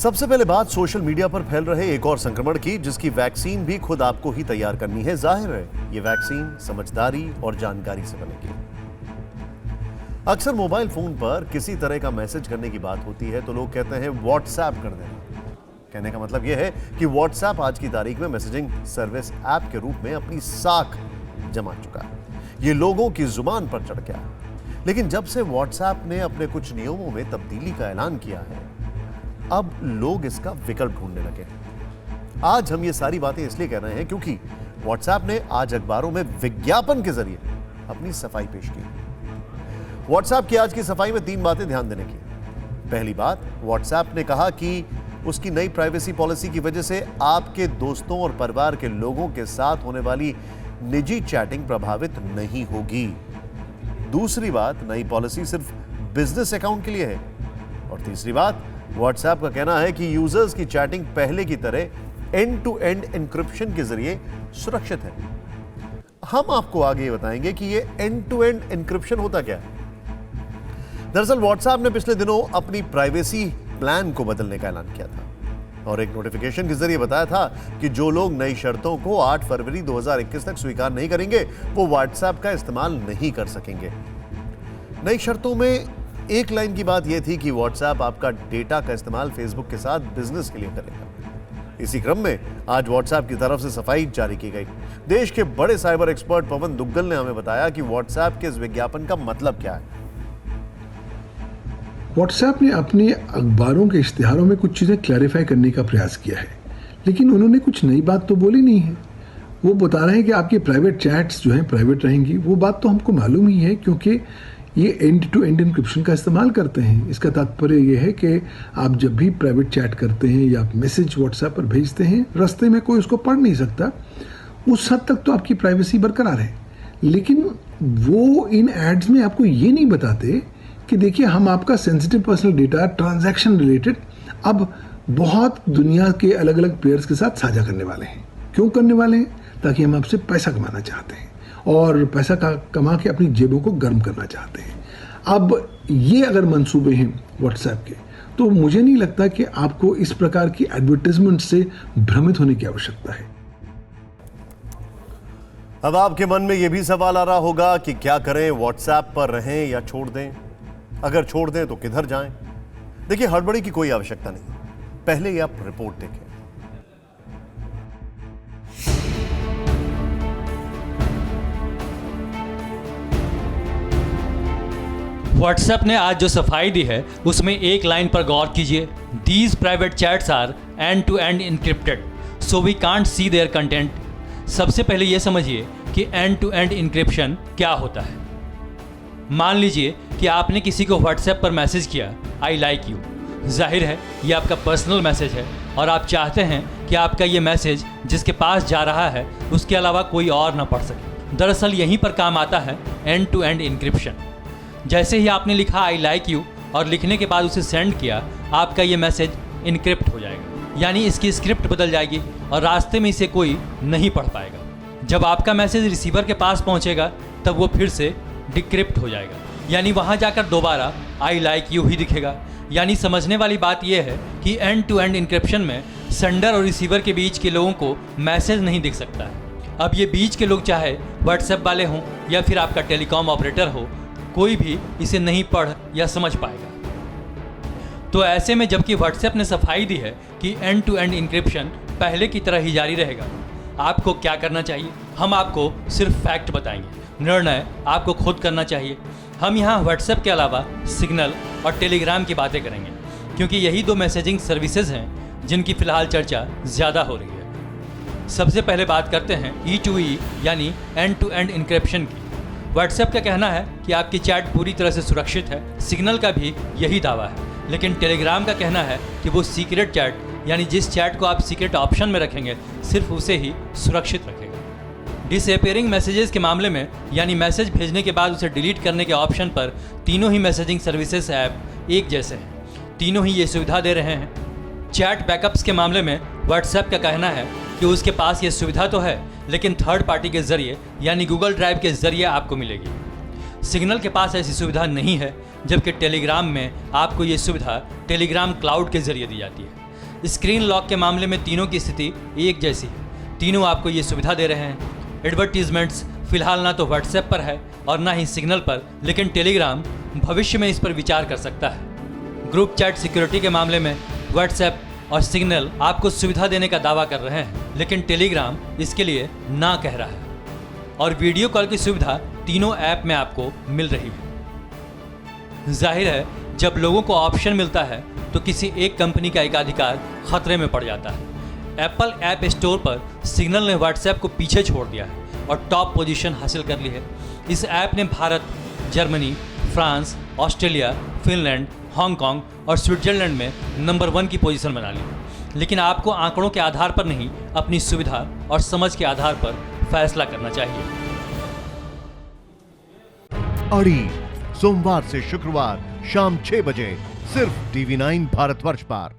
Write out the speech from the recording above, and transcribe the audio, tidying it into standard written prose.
सबसे पहले बात सोशल मीडिया पर फैल रहे एक और संक्रमण की, जिसकी वैक्सीन भी खुद आपको ही तैयार करनी है। जाहिर है ये वैक्सीन समझदारी और जानकारी से बनेगी। अक्सर मोबाइल फोन पर किसी तरह का मैसेज करने की बात होती है तो लोग कहते हैं व्हाट्सएप कर देना। कहने का मतलब यह है कि व्हाट्सएप आज की तारीख में मैसेजिंग सर्विस ऐप के रूप में अपनी साख जमा चुका है। ये लोगों की जुबान पर चढ़ गया। लेकिन जब से व्हाट्सएप ने अपने कुछ नियमों में तब्दीली का ऐलान किया है, अब लोग इसका विकल्प ढूंढने लगे हैं। आज हम ये सारी बातें इसलिए कह रहे हैं क्योंकि व्हाट्सएप ने आज अखबारों में विज्ञापन के जरिए अपनी सफाई पेश की। व्हाट्सएप की आज की सफाई में 3 बातें ध्यान देने की। पहली बात, व्हाट्सएप ने कहा कि उसकी नई प्राइवेसी पॉलिसी की वजह से आपके दोस्तों और परिवार के लोगों के साथ होने वाली निजी चैटिंग प्रभावित नहीं होगी। दूसरी बात, नई पॉलिसी सिर्फ बिजनेस अकाउंट के लिए है। और तीसरी बात, व्हाट्सएप का कहना है कि यूजर्स की चैटिंग पहले की तरह एंड टू एंड एन्क्रिप्शन के जरिए सुरक्षित है। हम आपको आगे बताएंगे कि ये एंड टू एंड एन्क्रिप्शन होता क्या है। दरअसल व्हाट्सएप ने पिछले दिनों अपनी प्राइवेसी प्लान को बदलने का ऐलान किया था और एक नोटिफिकेशन के जरिए बताया था कि जो लोग नई शर्तों को 8 फरवरी 2021 तक स्वीकार नहीं करेंगे वो व्हाट्सएप का इस्तेमाल नहीं कर सकेंगे। नई शर्तों में एक लाइन की बात यह थी कि व्हाट्सएप आपका डेटा का इस्तेमाल फेसबुक के साथ बिजनेस के लिए करेगा। इसी क्रम में आज व्हाट्सएप की तरफ से सफाई जारी की गई। देश के बड़े साइबर एक्सपर्ट पवन दुग्गल ने हमें बताया कि व्हाट्सएप के इस विज्ञापन का मतलब क्या है। व्हाट्सएप ने अपने अखबारों के इश्तिहारों में कुछ चीज़ें क्लैरिफाई करने का प्रयास किया है, लेकिन उन्होंने कुछ नई बात तो बोली नहीं है। वो बता रहे हैं कि आपकी प्राइवेट चैट्स जो हैं प्राइवेट रहेंगी। वो बात तो हमको मालूम ही है क्योंकि ये एंड टू एंड एन्क्रिप्शन का इस्तेमाल करते हैं। इसका तात्पर्य ये है कि आप जब भी प्राइवेट चैट करते हैं या मैसेज व्हाट्सएप पर भेजते हैं, रास्ते में कोई उसको पढ़ नहीं सकता। उस हद तक तो आपकी प्राइवेसी बरकरार है। लेकिन वो इन एड्स में आपको ये नहीं बताते कि देखिए हम आपका sensitive personal data transaction related अब बहुत दुनिया के अलग अलग प्लेयर्स के साथ साझा करने वाले हैं। क्यों करने वाले हैं? ताकि हम आपसे पैसा कमाना चाहते हैं और पैसा कमा के अपनी जेबों को गर्म करना चाहते हैं। अब ये अगर मंसूबे हैं व्हाट्सएप के, तो मुझे नहीं लगता कि आपको इस प्रकार की एडवर्टाइजमेंट से भ्रमित होने की आवश्यकता है। अब आपके मन में यह भी सवाल आ रहा होगा कि क्या करें, व्हाट्सएप पर रहें या छोड़ दें? अगर छोड़ दें तो किधर जाएं? देखिए, हड़बड़ी की कोई आवश्यकता नहीं। पहले ये आप रिपोर्ट देखें। व्हाट्सएप ने आज जो सफाई दी है उसमें एक लाइन पर गौर कीजिए। These private chats are end to end encrypted so we can't see their content. सबसे पहले यह समझिए कि एंड टू एंड इनक्रिप्शन क्या होता है। मान लीजिए कि आपने किसी को व्हाट्सएप पर मैसेज किया आई लाइक यू। जाहिर है ये आपका पर्सनल मैसेज है और आप चाहते हैं कि आपका ये मैसेज जिसके पास जा रहा है उसके अलावा कोई और ना पढ़ सके। दरअसल यहीं पर काम आता है एंड टू एंड इनक्रिप्शन। जैसे ही आपने लिखा आई लाइक यू और लिखने के बाद उसे सेंड किया, आपका ये मैसेज इनक्रिप्ट हो जाएगा, यानी इसकी स्क्रिप्ट बदल जाएगी और रास्ते में इसे कोई नहीं पढ़ पाएगा। जब आपका मैसेज रिसीवर के पास पहुंचेगा तब वो फिर से डिक्रिप्ट हो जाएगा, यानी वहां जाकर दोबारा आई लाइक यू ही दिखेगा। यानी समझने वाली बात यह है कि एंड टू एंड इनक्रिप्शन में सेंडर और रिसीवर के बीच के लोगों को मैसेज नहीं दिख सकता है। अब ये बीच के लोग चाहे व्हाट्सएप वाले हों या फिर आपका टेलीकॉम ऑपरेटर हो, कोई भी इसे नहीं पढ़ या समझ पाएगा। तो ऐसे में जबकि व्हाट्सएप ने सफाई दी है कि एंड टू एंड इनक्रिप्शन पहले की तरह ही जारी रहेगा, आपको क्या करना चाहिए? हम आपको सिर्फ फैक्ट बताएंगे, निर्णय आपको खुद करना चाहिए। हम यहाँ व्हाट्सएप के अलावा सिग्नल और टेलीग्राम की बातें करेंगे क्योंकि यही 2 मैसेजिंग सर्विसेज हैं जिनकी फ़िलहाल चर्चा ज़्यादा हो रही है। सबसे पहले बात करते हैं E2E यानी एंड टू एंड इनक्रिप्शन की। व्हाट्सएप का कहना है कि आपकी चैट पूरी तरह से सुरक्षित है। सिग्नल का भी यही दावा है, लेकिन टेलीग्राम का कहना है कि वो सीक्रेट चैट, यानी जिस चैट को आप सीक्रेट ऑप्शन में रखेंगे सिर्फ उसे ही सुरक्षित रखेगा। डिसअपीयरिंग मैसेजेस के मामले में, यानी मैसेज भेजने के बाद उसे डिलीट करने के ऑप्शन पर, तीनों ही मैसेजिंग सर्विसेज ऐप एक जैसे हैं। तीनों ही ये सुविधा दे रहे हैं। चैट बैकअप्स के मामले में व्हाट्सएप का कहना है कि उसके पास ये सुविधा तो है, लेकिन थर्ड पार्टी के जरिए यानी गूगल ड्राइव के जरिए आपको मिलेगी। सिग्नल के पास ऐसी सुविधा नहीं है, जबकि टेलीग्राम में आपको ये सुविधा टेलीग्राम क्लाउड के जरिए दी जाती है। स्क्रीन लॉक के मामले में तीनों की स्थिति एक जैसी है। तीनों आपको ये सुविधा दे रहे हैं। एडवर्टीजमेंट्स फिलहाल ना तो व्हाट्सएप पर है और ना ही सिग्नल पर, लेकिन टेलीग्राम भविष्य में इस पर विचार कर सकता है। ग्रुप चैट सिक्योरिटी के मामले में व्हाट्सएप और सिग्नल आपको सुविधा देने का दावा कर रहे हैं, लेकिन टेलीग्राम इसके लिए ना कह रहा है। और वीडियो कॉल की सुविधा तीनों ऐप में आपको मिल रही है। जाहिर है, जब लोगों को ऑप्शन मिलता है तो किसी एक कंपनी का एकाधिकार खतरे में पड़ जाता है। एप्पल ऐप स्टोर पर सिग्नल ने व्हाट्सएप को पीछे छोड़ दिया है और टॉप पोजीशन हासिल कर ली है। इस ऐप ने Bharat, Germany, France, Australia, Finland, Hong Kong और स्विट्जरलैंड में नंबर 1 की पोजीशन बना ली। लेकिन आपको आंकड़ों के आधार पर नहीं, अपनी सुविधा और समझ के आधार पर फैसला करना चाहिए। अड़ी सोमवार से शुक्रवार शाम 6 बजे सिर्फ TV9 भारतवर्ष पर।